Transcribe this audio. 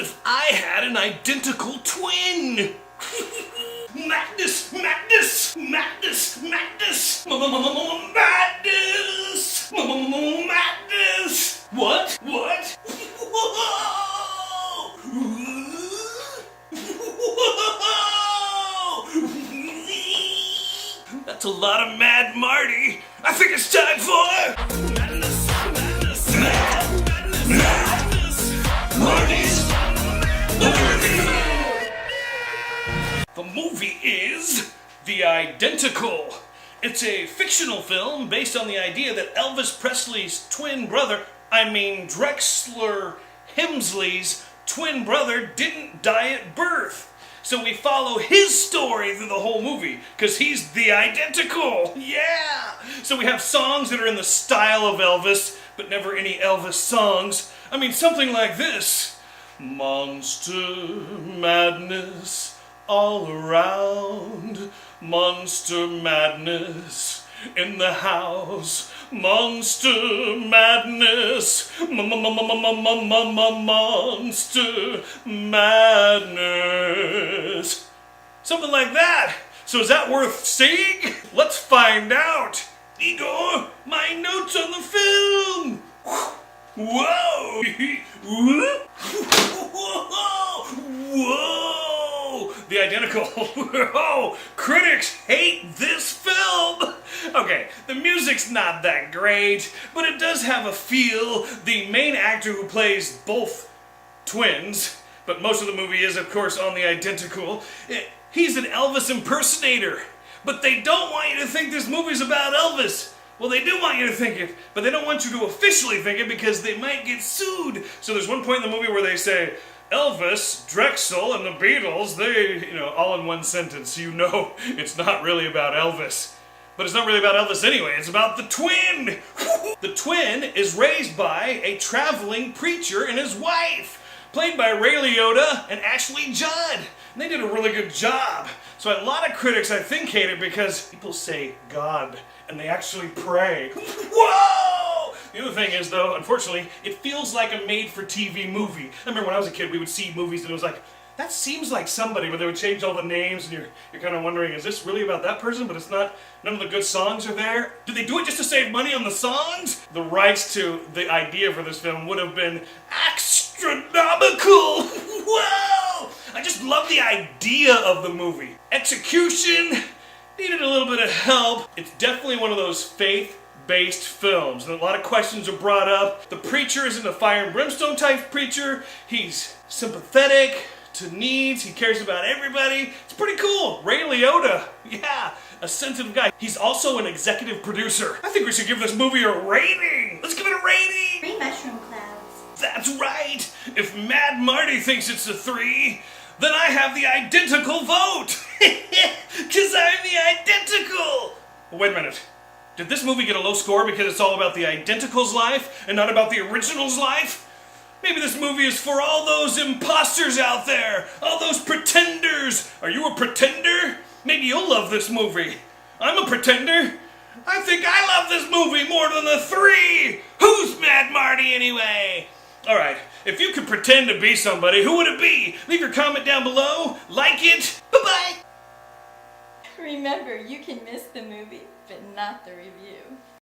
if I had an identical twin? Madness! Madness! Madness! Madness! Madness! Madness! What? What? Whoa! Whoa! That's a lot of Mad Marty. I think it's time for madness! Madness! Madness! Madness! Marty's The movie is The Identical. It's a fictional film based on the idea that Elvis Presley's twin brother, Drexler Hemsley's twin brother, didn't die at birth. So we follow his story through the whole movie, because he's the identical. Yeah! So we have songs that are in the style of Elvis, but never any Elvis songs. Something like this. Monster madness all around, monster madness in the house, monster madness, monster madness. Something like that. So is that worth seeing? Let's find out. Igor, my notes on the film. Whoa! Whoa! Whoa! The Identical. Whoa! Critics hate this film! Okay, the music's not that great, but it does have a feel. The main actor who plays both twins, but most of the movie is, of course, on The Identical, he's an Elvis impersonator. But they don't want you to think this movie's about Elvis. Well, they do want you to think it, but they don't want you to officially think it because they might get sued. So there's one point in the movie where they say, Elvis, Drexel, and the Beatles, they, all in one sentence, so it's not really about Elvis. But it's not really about Elvis anyway, it's about the twin! The twin is raised by a traveling preacher and his wife, played by Ray Liotta and Ashley Judd. And they did a really good job. So a lot of critics, I think, hate it because people say God, and they actually pray. Whoa! The other thing is, though, unfortunately, it feels like a made-for-TV movie. I remember when I was a kid, we would see movies and it was like, that seems like somebody, but they would change all the names and you're kind of wondering, is this really about that person? But it's not. None of the good songs are there. Did they do it just to save money on the songs? The rights to the idea for this film would have been astronomical. Whoa! I just love the idea of the movie. Execution needed a little bit of help. It's definitely one of those faith-based films, and a lot of questions are brought up. The preacher isn't a fire and brimstone type preacher. He's sympathetic to needs. He cares about everybody. It's pretty cool. Ray Liotta, yeah, a sensitive guy. He's also an executive producer. I think we should give this movie a rating. Let's give it a rating. 3 mushroom clouds. That's right. If Mad Marty thinks it's a 3, then I have the identical vote. Because I'm the identical. Wait a minute. Did this movie get a low score because it's all about the identical's life and not about the original's life? Maybe this movie is for all those imposters out there, all those pretenders. Are you a pretender? Maybe you'll love this movie. I'm a pretender. I think I love this movie more than the 3. Who's Mad Marty anyway? Alright, if you could pretend to be somebody, who would it be? Leave your comment down below, like it, bye-bye! Remember, you can miss the movie, but not the review.